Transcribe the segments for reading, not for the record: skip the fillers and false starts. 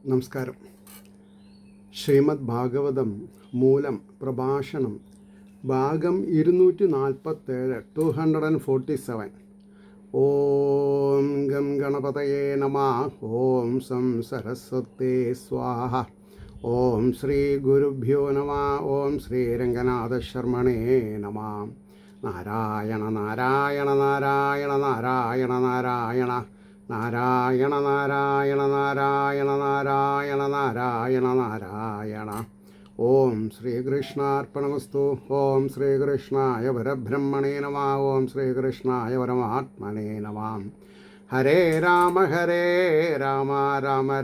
നമസ്കാരം. ശ്രീമദ് ഭാഗവതം മൂലം പ്രഭാഷണം ഭാഗം 247 247. ഓം ഗം ഗണപതയേ നമഃ. ഓം സം സരസ്വതേ സ്വാഹ. ഓം ശ്രീ ഗുരുഭ്യോ നമഃ. ഓം ശ്രീ രംഗനാഥ ശർമ്മണേ നമഃ. നാരായണ നാരായണ നാരായണ നാരായണ നാരായണ നാരായണ നാരായണ നാരായണ നാരായണ നാരായണ നാരായണ. ഓം ശ്രീകൃഷ്ണാർപ്പണമസ്തു. ഓം ശ്രീകൃഷ്ണായ പരബ്രഹ്മണേ നമഃ. ഓം ശ്രീകൃഷ്ണായ പരമാത്മനേ നമഃ. ഹരേ രാമ രാമ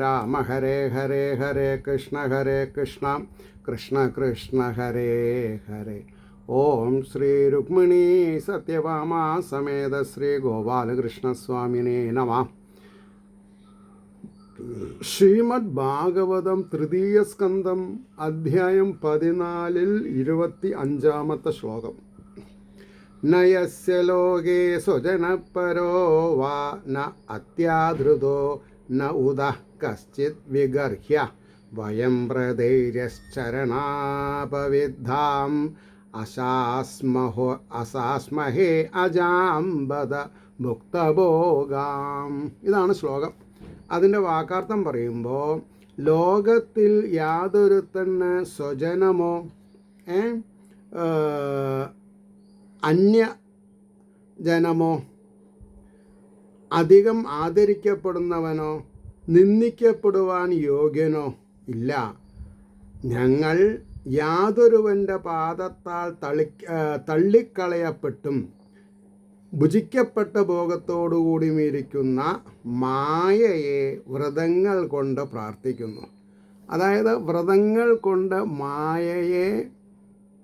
രാമ ഹരേ ഹരേ. ഹരേ കൃഷ്ണ കൃഷ്ണ കൃഷ്ണ ഹരേ ഹരേ. ഓം ശ്രീ രുക്മിണീ സത്യഭാമ സമേത ശ്രീ ഗോപാലകൃഷ്ണസ്വാമിനേ നമഃ. ശ്രീമദ് ഭാഗവതം തൃതീയ സ്കന്ധം അധ്യായം 14 25 ശ്ലോകം. നയസ്യ ലോകേ സ്വജനപരോ വാ ന അത്യാധൃതോ ന ഉദഃ കശ്ചിത് വിഗർഹ്യ വയം പ്രധൈര്യശ്ചരണാപവിദ്ധാം അസാസ്മഹേ അജാംബദ ഭുക്തഭോഗാം. ഇതാണ് ശ്ലോകം. അതിൻ്റെ വാക്കാർത്ഥം പറയുമ്പോൾ, ലോകത്തിൽ യാതൊരുത്തന് സ്വജനമോ അന്യജനമോ അധികം ആദരിക്കപ്പെടുന്നവനോ നിന്ദിക്കപ്പെടുവാൻ യോഗ്യനോ ഇല്ല. ഞങ്ങൾ യാതൊരുവൻ്റെ പാദത്താൽ തള്ളിക്കളയപ്പെട്ടും ഭുജിക്കപ്പെട്ട ഭോഗത്തോടുകൂടിയും ഇരിക്കുന്ന മായയെ വ്രതങ്ങൾ കൊണ്ട് പ്രാർത്ഥിക്കുന്നു. അതായത് വ്രതങ്ങൾ കൊണ്ട് മായയെ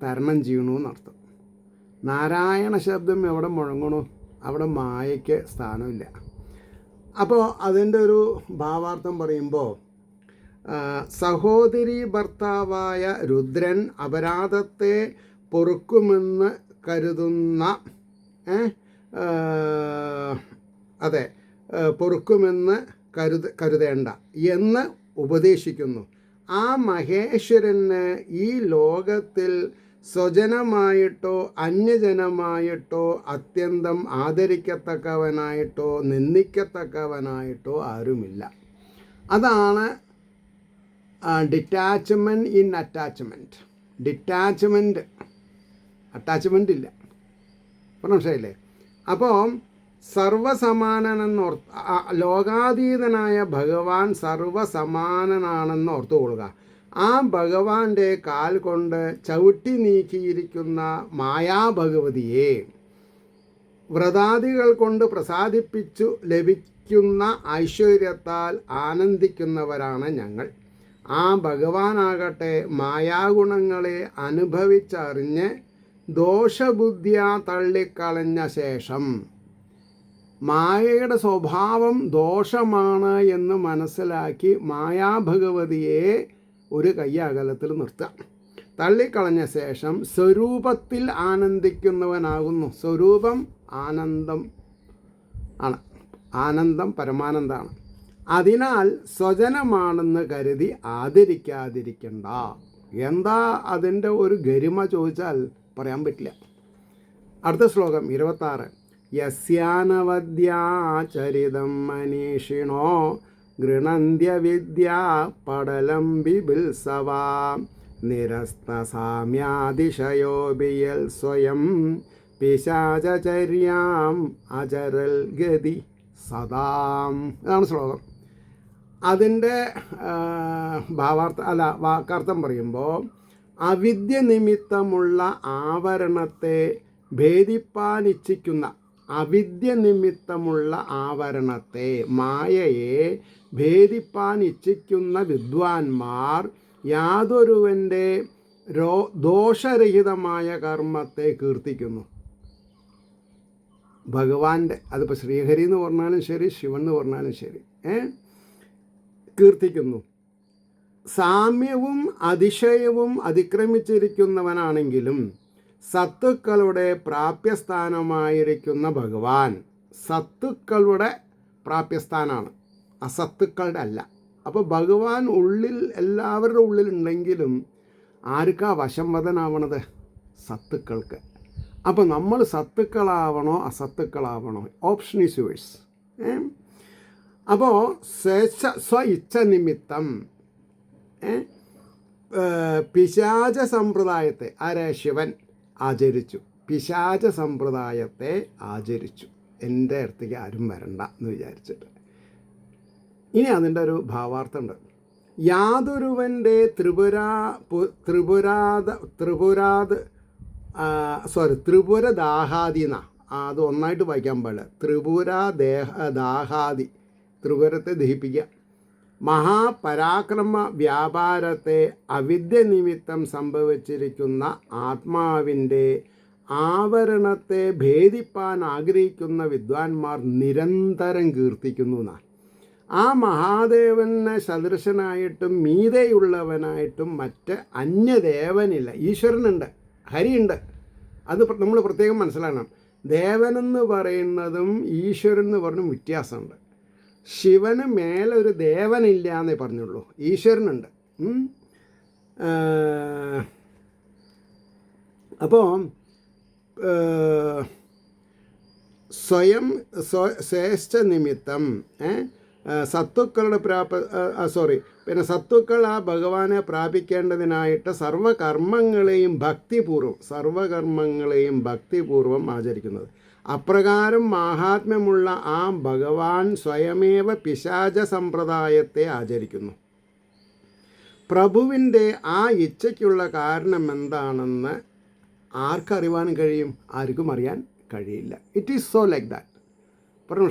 തരണം ചെയ്യണു എന്നർത്ഥം. നാരായണ ശബ്ദം എവിടെ മുഴങ്ങണു അവിടെ മായയ്ക്ക് സ്ഥാനമില്ല. അപ്പോൾ അതിൻ്റെ ഒരു ഭാവാർത്ഥം പറയുമ്പോൾ, സഹോദരി ഭർത്താവായ രുദ്രൻ അപരാധത്തെ പൊറുക്കുമെന്ന് കരുതുന്ന പൊറുക്കുമെന്ന് കരുതേണ്ട എന്ന് ഉപദേശിക്കുന്നു. ആ മഹേശ്വരന് ഈ ലോകത്തിൽ സ്വജനമായിട്ടോ അന്യജനമായിട്ടോ അത്യന്തം ആദരിക്കത്തക്കവനായിട്ടോ നിന്ദിക്കത്തക്കവനായിട്ടോ ആരുമില്ല. അതാണ് ഡിറ്റാച്ച്മെൻറ്റ് ഇൻ അറ്റാച്ച്മെൻറ്റ്. അറ്റാച്ച്മെൻ്റ് ഇല്ല. മനസ്സിലായില്ലേ? അപ്പോൾ സർവസമാനനെന്നോർത്ത്, ലോകാതീതനായ ഭഗവാൻ സർവസമാനനാണെന്ന് ഓർത്തുകൊള്ളുക. ആ ഭഗവാന്റെ കാൽ കൊണ്ട് ചവിട്ടി നീക്കിയിരിക്കുന്ന മായാഭഗവതിയെ വ്രതാദികൾ കൊണ്ട് പ്രസാദിപ്പിച്ചു ലഭിക്കുന്ന ഐശ്വര്യത്താൽ ആനന്ദിക്കുന്നവരാണ് ഞങ്ങൾ. ആ ഭഗവാനാകട്ടെ മായാഗുണങ്ങളെ അനുഭവിച്ചറിഞ്ഞ് ദോഷബുദ്ധിയ തള്ളിക്കളഞ്ഞ ശേഷം മായയുടെ സ്വഭാവം ദോഷമാണ് എന്ന് മനസ്സിലാക്കി മായാഭഗവതിയെ ഒരു കയ്യകലത്തിൽ നിർത്താം. തള്ളിക്കളഞ്ഞ ശേഷം സ്വരൂപത്തിൽ ആനന്ദിക്കുന്നവനാകുന്നു. സ്വരൂപം ആനന്ദം ആണ്. ആനന്ദം പരമാനന്ദമാണ്. അതിനാൽ സ്വജനമാണെന്ന് കരുതി ആദരിക്കാതിരിക്കണ്ട. എന്താ അതിൻ്റെ ഒരു ഗരിമ ചോദിച്ചാൽ പറയാൻ പറ്റില്ല. അടുത്ത ശ്ലോകം 26. യസ്യാനവദ്യാചരിതം മനീഷിണോ ഗൃണന്ത്യവിദ്യാ പടലം ബിബിൽസവാ നിരസ്തസാമ്യാതിശയോബിയൽ സ്വയം പിശാചര്യാം അചരൽ ഗതി സദാം. ഇതാണ് ശ്ലോകം. അതിൻ്റെ വാക്കാർത്ഥം പറയുമ്പോൾ, അവിദ്യ നിമിത്തമുള്ള ആവരണത്തെ ഭേദിപ്പാനിച്ഛിക്കുന്ന ആവരണത്തെ മായയെ ഭേദിപ്പാനിച്ഛിക്കുന്ന വിദ്വാൻമാർ യാതൊരുവൻ്റെ ദോഷരഹിതമായ കർമ്മത്തെ കീർത്തിക്കുന്നു. ഭഗവാന്റെ, അതിപ്പോൾ ശ്രീഹരി എന്ന് പറഞ്ഞാലും ശരി, ശിവൻ എന്ന് പറഞ്ഞാലും ശരി, കീർത്തിക്കുന്നു. സാമ്യവും അതിശയവും അതിക്രമിച്ചിരിക്കുന്നവനാണെങ്കിലും സത്തുക്കളുടെ പ്രാപ്യസ്ഥാനമായിരിക്കുന്ന ഭഗവാൻ സത്തുക്കളുടെ പ്രാപ്യസ്ഥാനമാണ്, അസത്തുക്കളുടെ അല്ല. അപ്പോൾ ഭഗവാൻ ഉള്ളിൽ എല്ലാവരുടെ ഉള്ളിലുണ്ടെങ്കിലും ആർക്കാ വശംവദനാവണത്? സത്തുക്കൾക്ക്. അപ്പോൾ നമ്മൾ സത്തുക്കളാവണോ അസത്തുക്കളാവണോ? Option is yours. അപ്പോൾ സ്വ ഇച്ഛ നിമിത്തം പിശാച സമ്പ്രദായത്തെ ശിവൻ ആചരിച്ചു. പിശാച സമ്പ്രദായത്തെ ആചരിച്ചു. എൻ്റെ അടുത്തേക്ക് ആരും വരണ്ട എന്ന് വിചാരിച്ചിട്ട്. ഇനി അതിൻ്റെ ഒരു ഭാവാർത്ഥമുണ്ട്. യാതൊരുവൻ്റെ ത്രിപുരദാഹാദിന, അത് ഒന്നായിട്ട് വായിക്കാൻ പാടില്ല. ദാഹാദി, ത്രിപുരത്തെ ദഹിപ്പിക്കുക. മഹാപരാക്രമ വ്യാപാരത്തെ അവിദ്യ നിമിത്തം സംഭവിച്ചിരിക്കുന്ന ആത്മാവിൻ്റെ ആവരണത്തെ ഭേദിപ്പാൻ ആഗ്രഹിക്കുന്ന വിദ്വാൻമാർ നിരന്തരം കീർത്തിക്കുന്നു എന്നാണ്. ആ മഹാദേവന് സദൃശനായിട്ടും മീതെയുള്ളവനായിട്ടും മറ്റ് അന്യദേവനില്ല. ഈശ്വരനുണ്ട്, ഹരിയുണ്ട്. അത് നമ്മൾ പ്രത്യേകം മനസ്സിലാക്കണം. ദേവനെന്ന് പറയുന്നതും ഈശ്വരൻ എന്ന് പറഞ്ഞും വ്യത്യാസമുണ്ട്. ശിവന് മേലൊരു ദേവനില്ല എന്നേ പറഞ്ഞുള്ളൂ, ഈശ്വരനുണ്ട്. അപ്പോൾ സ്വയം ശ്രേഷ്ഠ നിമിത്തം സത്തുക്കളുടെ പിന്നെ സത്തുക്കൾ ആ ഭഗവാനെ പ്രാപിക്കേണ്ടതിനായിട്ട് സർവകർമ്മങ്ങളെയും ഭക്തിപൂർവം ആചരിക്കുന്നത്. അപ്രകാരം മാഹാത്മ്യമുള്ള ആ ഭഗവാൻ സ്വയമേവ പിശാച സമ്പ്രദായത്തെ ആചരിക്കുന്നു. പ്രഭുവിൻ്റെ ആ ഇച്ഛയ്ക്കുള്ള കാരണം എന്താണെന്ന് ആർക്കറിയാൻ കഴിയും? ആർക്കും അറിയാൻ കഴിയില്ല. It is so like that. പറഞ്ഞോ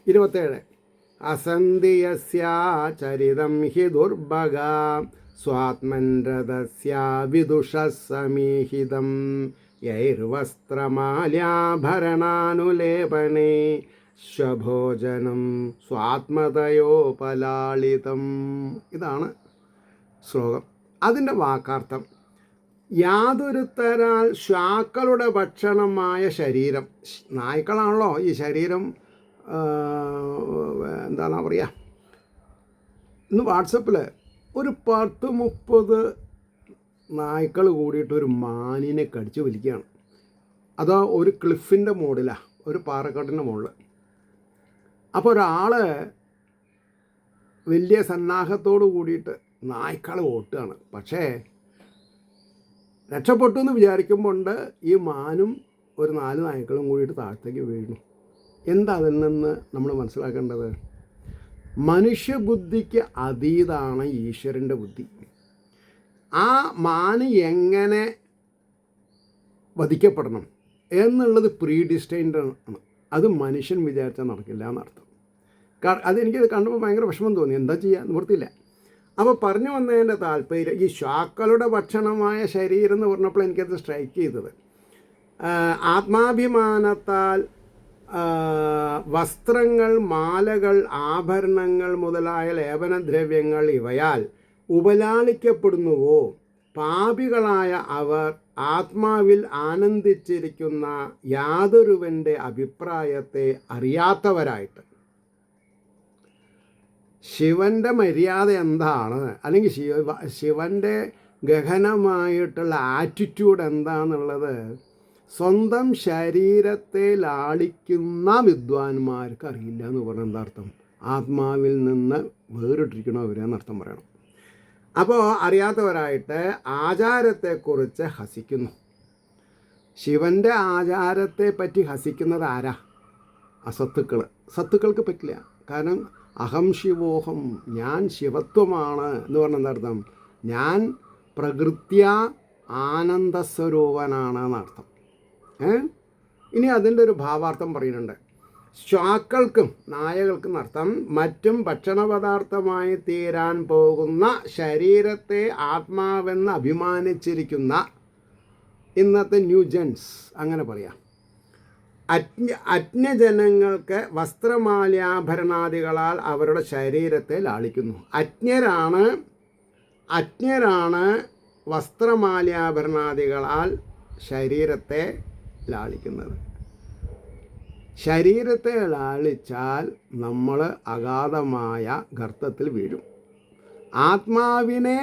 27. അസന്ധിയസ്യാചരിതം ഹി ദുർഭഗ സ്വാത്മൻരതസ്യ വിദുഷസമീഹിതം യൈർവസ്ത്രമാല്യാഭരണാനുലേപനേ സ്വഭോജനം സ്വാത്മതയോപലാളിതം. ഇതാണ് ശ്ലോകം. അതിൻ്റെ വാക്കാർത്ഥം: യാതൊരുത്തരാൽ ശ്വാക്കളുടെ ഭക്ഷണമായ ശരീരം, നായ്ക്കളാണല്ലോ ഈ ശരീരം, എന്താണ് പറയുക, ഇന്ന് വാട്സപ്പിൽ ഒരു 10-30 നായ്ക്കൾ കൂടിയിട്ട് ഒരു മാനിനെ കടിച്ച് വലിക്കുകയാണ്. അതോ ഒരു ക്ലിഫിൻ്റെ മുകളിലാണ്, ഒരു പാറക്കെട്ടിൻ്റെ മുകളിൽ. അപ്പോൾ ഒരാൾ വലിയ സന്നാഹത്തോട് കൂടിയിട്ട് നായ്ക്കളെ ഓട്ടുകയാണ്. പക്ഷേ രക്ഷപ്പെട്ടു എന്ന് വിചാരിക്കുമ്പോൾ ഈ മാനും ഒരു 4 നായ്ക്കളും കൂടിയിട്ട് താഴത്തേക്ക് വീണു. എന്താ അതിൽ നിന്ന് നമ്മൾ മനസ്സിലാക്കേണ്ടത്? മനുഷ്യബുദ്ധിക്ക് അതീതാണ് ഈശ്വരൻ്റെ ബുദ്ധി. ആ മാന് എങ്ങനെ വധിക്കപ്പെടണം എന്നുള്ളത് പ്രീഡിസ്റ്റൈൻഡ് ആണ്. അത് മനുഷ്യൻ വിചാരിച്ചാൽ നടക്കില്ല എന്നർത്ഥം. അതെനിക്കത് കണ്ടപ്പോൾ ഭയങ്കര വിഷമം തോന്നി. എന്താ ചെയ്യുക, നിവൃത്തിയില്ല. അപ്പോൾ പറഞ്ഞു വന്നതിൻ്റെ താല്പര്യം, ഈ ശ്വാക്കളുടെ ഭക്ഷണമായ ശരീരം എന്ന് പറഞ്ഞപ്പോൾ എനിക്കത് സ്ട്രൈക്ക് ചെയ്തത്, ആത്മാഭിമാനത്താൽ വസ്ത്രങ്ങൾ, മാലകൾ, ആഭരണങ്ങൾ മുതലായ ലേപനദ്രവ്യങ്ങൾ ഇവയാൽ ഉപലാളിക്കപ്പെടുന്നുവോ പാപികളായ അവർ ആത്മാവിൽ ആനന്ദിച്ചിരിക്കുന്ന യാതൊരുവൻ്റെ അഭിപ്രായത്തെ അറിയാത്തവരായിട്ട്. ശിവൻ്റെ മര്യാദ എന്താണ്, അല്ലെങ്കിൽ ശിവൻ്റെ ഗഹനമായിട്ടുള്ള ആറ്റിറ്റ്യൂഡ് എന്താണെന്നുള്ളത് സ്വന്തം ശരീരത്തെ ലാളിക്കുന്ന വിദ്വാൻമാർക്ക് അറിയില്ല എന്ന് പറഞ്ഞാൽ എന്താ അർത്ഥം? ആത്മാവിൽ നിന്ന് വേറിട്ടിരിക്കണവരെന്നർത്ഥം പറയണം. അപ്പോൾ അറിയാത്തവരായിട്ട് ആചാരത്തെക്കുറിച്ച് ഹസിക്കുന്നു. ശിവൻ്റെ ആചാരത്തെ പറ്റി ഹസിക്കുന്നത് ആരാ? അസത്തുക്കൾ. സത്തുക്കൾക്ക് പറ്റില്ല. കാരണം അഹം ശിവോഹം, ഞാൻ ശിവത്വമാണ് എന്ന് പറഞ്ഞ എന്താർത്ഥം? ഞാൻ പ്രകൃത്യ ആനന്ദസ്വരൂപനാണ് എന്നർത്ഥം. ഇനി അതിൻ്റെ ഒരു ഭാവാർത്ഥം പറയുന്നുണ്ട്. ശ്വാക്കൾക്കും നായകൾക്കും അർത്ഥം മറ്റും ഭക്ഷണപദാർത്ഥമായി തീരാൻ പോകുന്ന ശരീരത്തെ ആത്മാവെന്ന് അഭിമാനിച്ചിരിക്കുന്ന ഇന്നത്തെ ന്യൂജൻസ്, അങ്ങനെ പറയാം. അജ്ഞജനങ്ങൾക്ക് വസ്ത്രമാല്യാഭരണാദികളാൽ അവരുടെ ശരീരത്തെ ലാളിക്കുന്നു. അജ്ഞരാണ് വസ്ത്രമാല്യാഭരണാദികളാൽ ശരീരത്തെ ലാളിക്കുന്നത്. ശരീരത്തെ ലാളിച്ചാൽ നമ്മൾ അഗാധമായ ഗർത്തത്തിൽ വീഴും. ആത്മാവിനെ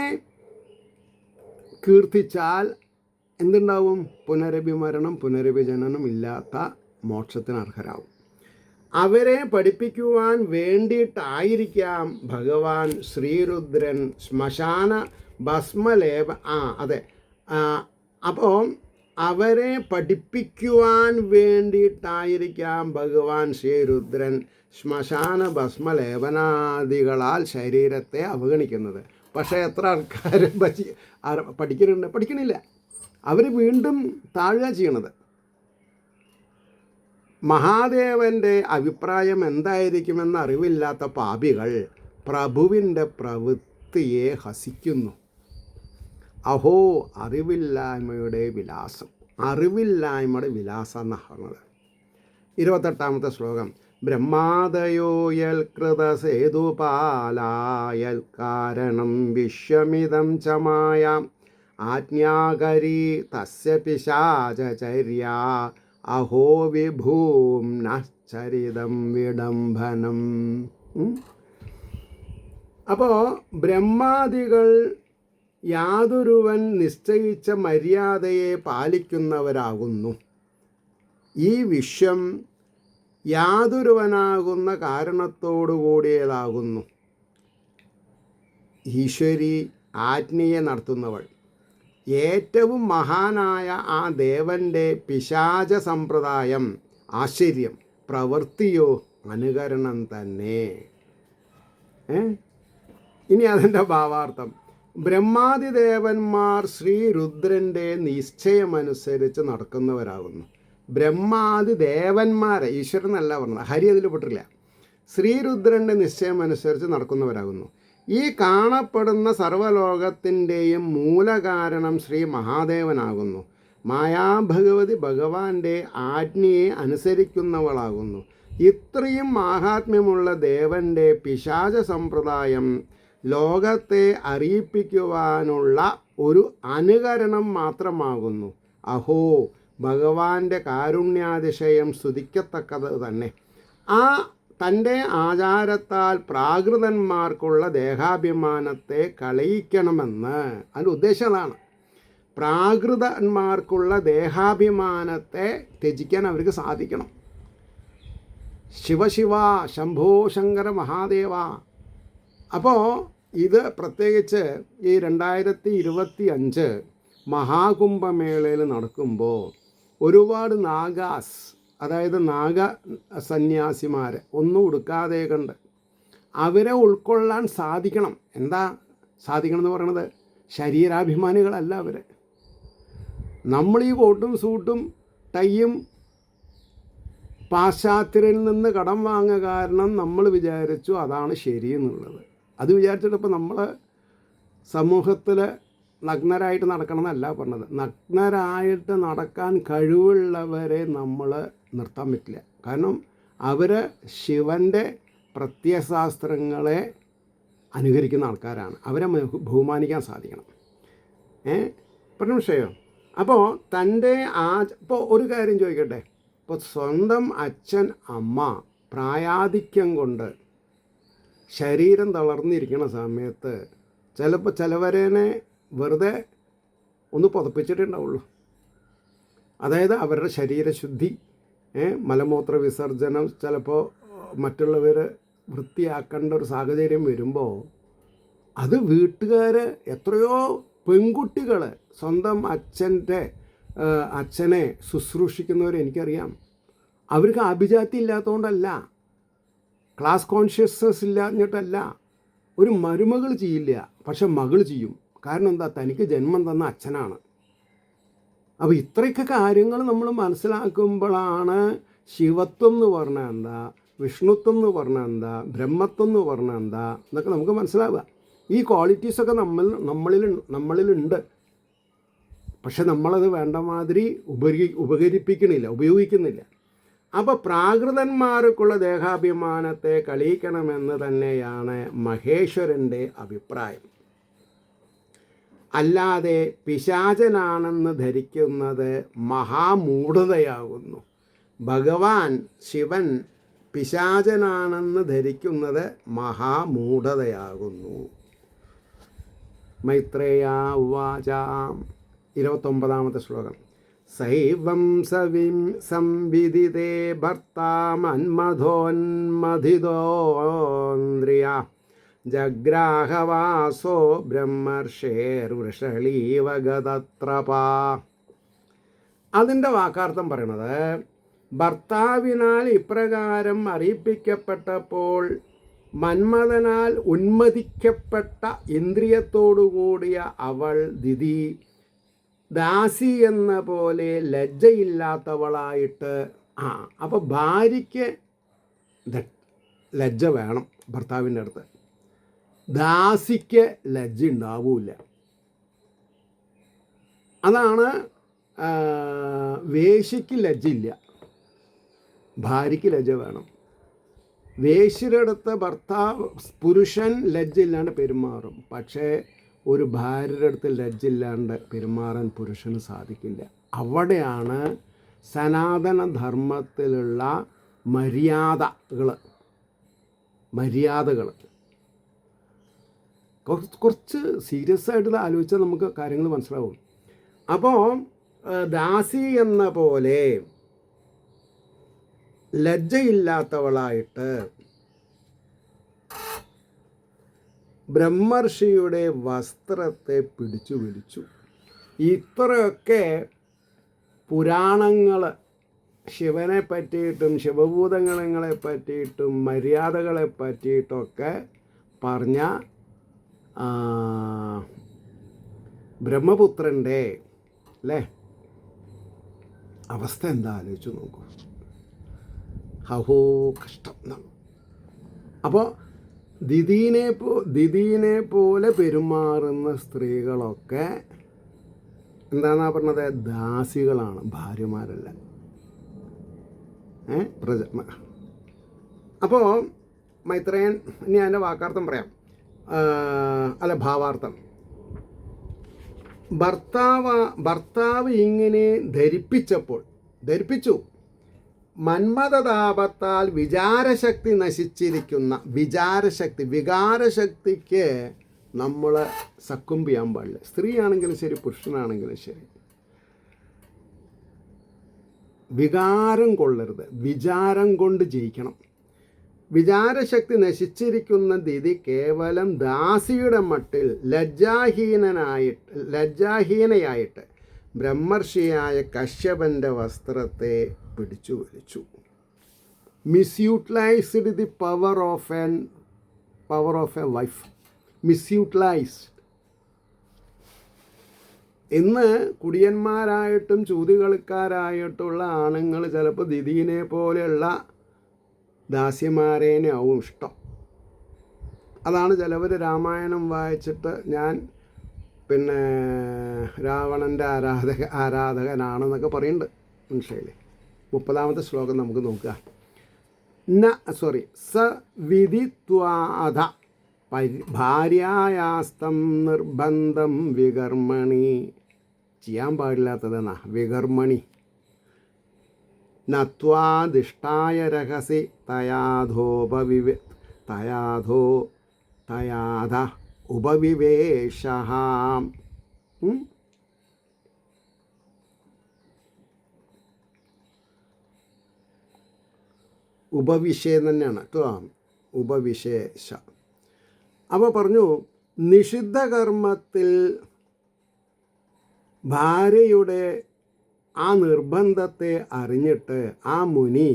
കീർത്തിച്ചാൽ എന്തുണ്ടാവും? പുനരഭിമരണം, പുനരഭിജനനം ഇല്ലാത്ത മോക്ഷത്തിന് അർഹരാകും. അവരെ പഠിപ്പിക്കുവാൻ വേണ്ടിയിട്ടായിരിക്കാം ഭഗവാൻ ശ്രീരുദ്രൻ ശ്മശാന ഭസ്മലേപ അതെ അപ്പോൾ അവരെ പഠിപ്പിക്കുവാൻ വേണ്ടിയിട്ടായിരിക്കാം ഭഗവാൻ ശ്രീരുദ്രൻ ശ്മശാന ഭസ്മലേപനാദികളാൽ ശരീരത്തെ അവഗണിക്കുന്നത്. പക്ഷേ എത്ര ആൾക്കാർ പഠിക്കണില്ല. അവർ വീണ്ടും താഴുക ചെയ്യണത്. മഹാദേവൻ്റെ അഭിപ്രായം എന്തായിരിക്കുമെന്ന് അറിവില്ലാത്ത പാപികൾ പ്രഭുവിൻ്റെ പ്രവൃത്തിയെ ഹസിക്കുന്നു. അഹോ അറിവില്ലായ്മയുടെ വിലാസം. അറിവില്ലായ്മയുടെ വിലാസം എന്നാണ് പറഞ്ഞത്. 28-ാമത്തെ ശ്ലോകം. ബ്രഹ്മാദയോയൽ കൃതസേതുപാലായൽ കാരണം വിശ്വമിതം ചമായാം ആജ്ഞാകരീ തസ്യ പിശാചചര്യ അഹോ വിഭൂം നശ്ചരിതം വിഡംബനം. അപ്പോൾ ബ്രഹ്മാദികൾ യാതൊരുവൻ നിശ്ചയിച്ച മര്യാദയെ പാലിക്കുന്നവരാകുന്നു. ഈ വിശ്വം യാതൊരുവനാകുന്ന കാരണത്തോടു കൂടിയതാകുന്നു. ഈശ്വരി ആജ്ഞയെ നടത്തുന്നവൾ. ഏറ്റവും മഹാനായ ആ ദേവൻ്റെ പിശാച സമ്പ്രദായം ആശ്ചര്യം, പ്രവൃത്തിയോ അനുകരണം തന്നെ. ഇനി അതിൻ്റെ ഭാവാർത്ഥം. ബ്രഹ്മാദിദേവന്മാർ ശ്രീരുദ്രൻ്റെ നിശ്ചയമനുസരിച്ച് നടക്കുന്നവരാകുന്നു. ബ്രഹ്മാദിദേവന്മാരെ, ഈശ്വരനല്ല പറഞ്ഞത്, ഹരി അതിൽ പെട്ടില്ല, ശ്രീരുദ്രൻ്റെ നിശ്ചയമനുസരിച്ച് നടക്കുന്നവരാകുന്നു. ഈ കാണപ്പെടുന്ന സർവ്വലോകത്തിൻ്റെയും മൂലകാരണം ശ്രീ മഹാദേവനാകുന്നു. മായാഭഗവതി ഭഗവാന്റെ ആജ്ഞയെ അനുസരിക്കുന്നവളാകുന്നു. ഇത്രയും മാഹാത്മ്യമുള്ള ദേവൻ്റെ പിശാച സമ്പ്രദായം ലോകത്തെ അറിയിപ്പിക്കുവാനുള്ള ഒരു അനുകരണം മാത്രമാകുന്നു. അഹോ ഭഗവാന്റെ കാരുണ്യാതിശയം സ്തുതിക്കത്തക്കത് തന്നെ. ആ തൻ്റെ ആചാരത്താൽ പ്രാകൃതന്മാർക്കുള്ള ദേഹാഭിമാനത്തെ കളയിക്കണമെന്ന് അതിൻ്റെ ഉദ്ദേശം അതാണ്. പ്രാകൃതന്മാർക്കുള്ള ദേഹാഭിമാനത്തെ ത്യജിക്കാൻ അവർക്ക് സാധിക്കണം. ശിവശിവ ശംഭോ ശങ്കര മഹാദേവ. അപ്പോൾ ഇത് പ്രത്യേകിച്ച് ഈ 2025 മഹാകുംഭമേളയിൽ നടക്കുമ്പോൾ ഒരുപാട് നാഗാസ്, അതായത് നാഗ സന്യാസിമാർ ഒന്നും ഉടുക്കാതെ കണ്ട് അവരെ ഉൾക്കൊള്ളാൻ സാധിക്കണം. എന്താ സാധിക്കണം എന്ന് പറയണത്? ശരീരാഭിമാനികളല്ല അവർ. നമ്മൾ ഈ കോട്ടും സൂട്ടും ടൈയും പാശ്ചാത്യരിൽ നിന്ന് കടം വാങ്ങുക കാരണം നമ്മൾ വിചാരിച്ചു അതാണ് ശരിയെന്നുള്ളത്. അത് വിചാരിച്ചിട്ട് ഇപ്പോൾ നമ്മൾ സമൂഹത്തിൽ നഗ്നരായിട്ട് നടക്കണം എന്നല്ല പറഞ്ഞത്. നഗ്നരായിട്ട് നടക്കാൻ കഴിവുള്ളവരെ നമ്മൾ നിർത്താൻ പറ്റില്ല. കാരണം അവർ ശിവൻ്റെ പ്രത്യയശാസ്ത്രങ്ങളെ അനുകരിക്കുന്ന ആൾക്കാരാണ്. അവരെ ബഹുമാനിക്കാൻ സാധിക്കണം. പറഞ്ഞ വിഷയം. അപ്പോൾ തൻ്റെ ഇപ്പോൾ ഒരു കാര്യം ചോദിക്കട്ടെ. ഇപ്പോൾ സ്വന്തം അച്ഛൻ അമ്മ പ്രായാധിക്യം കൊണ്ട് ശരീരം തളർന്നിരിക്കുന്ന സമയത്ത് ചിലപ്പോൾ ചിലവരേനെ വെറുതെ ഒന്ന് പുതപ്പിച്ചിട്ടുണ്ടാവുള്ളൂ. അതായത് അവരുടെ ശരീരശുദ്ധി, മലമൂത്ര വിസർജനം ചിലപ്പോൾ മറ്റുള്ളവർ വൃത്തിയാക്കേണ്ട ഒരു സാഹചര്യം വരുമ്പോൾ അത് വീട്ടുകാർ, എത്രയോ പെൺകുട്ടികൾ സ്വന്തം അച്ഛനെ ശുശ്രൂഷിക്കുന്നവർ എനിക്കറിയാം. അവർക്ക് അഭിജാതി ഇല്ലാത്തതുകൊണ്ടല്ല, ക്ലാസ് കോൺഷ്യസ്നസ് ഇല്ലാഞ്ഞിട്ടല്ല. ഒരു മരുമകൾ ചെയ്യില്ല, പക്ഷെ മകൾ ചെയ്യും. കാരണം എന്താ? തനിക്ക് ജന്മം തന്ന അച്ഛനാണ്. അപ്പോൾ ഇത്രയൊക്കെ കാര്യങ്ങൾ നമ്മൾ മനസ്സിലാക്കുമ്പോഴാണ് ശിവത്വം എന്ന് പറഞ്ഞാൽ എന്താ, വിഷ്ണുത്വം എന്ന് പറഞ്ഞാൽ എന്താ, ബ്രഹ്മത്വം എന്ന് പറഞ്ഞാൽ എന്താ എന്നൊക്കെ നമുക്ക് മനസ്സിലാവുക. ഈ ക്വാളിറ്റീസൊക്കെ നമ്മളിലുണ്ട്. പക്ഷെ നമ്മളത് വേണ്ട മാതിരി ഉപയോഗിക്കുന്നില്ല. അപ്പോൾ പ്രാകൃതന്മാർക്കുള്ള ദേഹാഭിമാനത്തെ കളിയിക്കണമെന്ന് തന്നെയാണ് മഹേശ്വരൻ്റെ അഭിപ്രായം. അല്ലാതെ പിശാചനാണെന്ന് ധരിക്കുന്നത് മഹാമൂഢതയാകുന്നു. ഭഗവാൻ ശിവൻ പിശാചനാണെന്ന് ധരിക്കുന്നത് മഹാമൂഢതയാകുന്നു. മൈത്രേയ ഉവാച 29-ാമത്തെ ശ്ലോകം. സൈവം സംവിദിതേ ഭർത്താ മന്മഥോന്മഥിതോന്ദ്രിയ ജഗ്രാഹവാസോ ബ്രഹ്മർഷേർവൃഷളീവ ഗതത്രപാ. അതിൻ്റെ വാക്കാർത്ഥം പറയണത്, ഭർത്താവിനാൽ ഇപ്രകാരം അറിയിപ്പിക്കപ്പെട്ടപ്പോൾ മന്മഥനാൽ ഉന്മതിക്കപ്പെട്ട ഇന്ദ്രിയത്തോടുകൂടിയ അവൾ ദിതി ദാസി എന്ന പോലെ ലജ്ജയില്ലാത്തവളായിട്ട്. അപ്പോൾ ഭാര്യയ്ക്ക് ലജ്ജ വേണം ഭർത്താവിൻ്റെ അടുത്ത്, ദാസിക്ക് ലജ്ജ ഉണ്ടാവില്ല. അതാണ് വേശ്യയ്ക്ക് ലജ്ജയില്ല, ഭാര്യയ്ക്ക് ലജ്ജ വേണം. വേശ്യയുടെ അടുത്ത് പുരുഷൻ ലജ്ജയില്ലാണ്ട് പെരുമാറും, പക്ഷേ ഒരു ഭാര്യയുടെ അടുത്ത് ലജ്ജയില്ലാണ്ട് പെരുമാറാൻ പുരുഷന് സാധിക്കില്ല. അവിടെയാണ് സനാതനധർമ്മത്തിലുള്ള മര്യാദകൾ കുറച്ച് സീരിയസ് ആയിട്ട് ആലോചിച്ചാൽ നമുക്ക് കാര്യങ്ങൾ മനസ്സിലാവും. അപ്പോൾ ദാസി എന്ന പോലെ ലജ്ജയില്ലാത്തവളായിട്ട് ബ്രഹ്മർഷിയുടെ വസ്ത്രത്തെ പിടിച്ചു വലിച്ചു. ഇത്രയൊക്കെ പുരാണങ്ങൾ ശിവനെ പറ്റിയിട്ടും ശിവഭൂതങ്ങളെ പറ്റിയിട്ടും മര്യാദകളെ പറ്റിയിട്ടൊക്കെ പറഞ്ഞ ബ്രഹ്മപുത്രൻ്റെ അല്ലേ അവസ്ഥ എന്താ ആലോചിച്ച് നോക്കൂ. ഹഹോ കഷ്ടം. അപ്പോൾ ദിദീനെ പോലെ പെരുമാറുന്ന സ്ത്രീകളൊക്കെ എന്താണെന്നാ പറഞ്ഞത്, ദാസികളാണ്, ഭാര്യമാരല്ല. അപ്പോൾ മൈത്രേയൻ, ഇനി അതിൻ്റെ വാക്കാർത്ഥം പറയാം, ഭാവാർത്ഥം. ഭർത്താവ് ഇങ്ങനെ ധരിപ്പിച്ചു മന്മഥതാപത്താൽ വിചാരശക്തി നശിച്ചിരിക്കുന്ന വികാരശക്തിക്ക് നമ്മൾ സക്കുംബ് ചെയ്യാൻ പാടില്ല. സ്ത്രീ ആണെങ്കിലും ശരി, പുരുഷനാണെങ്കിലും ശരി, വികാരം കൊള്ളരുത്, വിചാരം കൊണ്ട് ജയിക്കണം. വിചാരശക്തി നശിച്ചിരിക്കുന്ന ദിതി കേവലം ദാസിയുടെ മട്ടിൽ ലജ്ജാഹീനയായിട്ട് ബ്രഹ്മർഷിയായ കശ്യപൻ്റെ വസ്ത്രത്തെ പിടിച്ചു വലിച്ചു. Misutilised the power of a wife. Misutilised. ഇന്ന് കുടിയന്മാരായിട്ടും ചൂതുകളിക്കാരായിട്ടുള്ള ആണുങ്ങൾ ചിലപ്പോൾ ദിദീനെ പോലെയുള്ള ദാസ്യമാരേനെ ആവും ഇഷ്ടം. അതാണ് ചിലവർ രാമായണം വായിച്ചിട്ട് ഞാൻ രാവണൻ്റെ ആരാധകനാണെന്നൊക്കെ പറയുന്നുണ്ട്. മനുഷ്യയിലെ 30-ാമത്തെ ശ്ലോകം നമുക്ക് നോക്കുക. സ വിദിത്വാധ ഭാര്യായാസ്തം നിർബന്ധം വികർമ്മണി. ചെയ്യാൻ പാടില്ലാത്തതെന്നാ വികർമ്മണി. നത്വാദിഷ്ടായ രഹസി തയാധ ഉപവിവേശഃ. ഉപവിശേഷം തന്നെയാണ് കേട്ടോ, ഉപവിശേഷ. അപ്പോൾ പറഞ്ഞു, നിഷിദ്ധ കർമ്മത്തിൽ ഭാര്യയുടെ ആ നിർബന്ധത്തെ അറിഞ്ഞിട്ട് ആ മുനി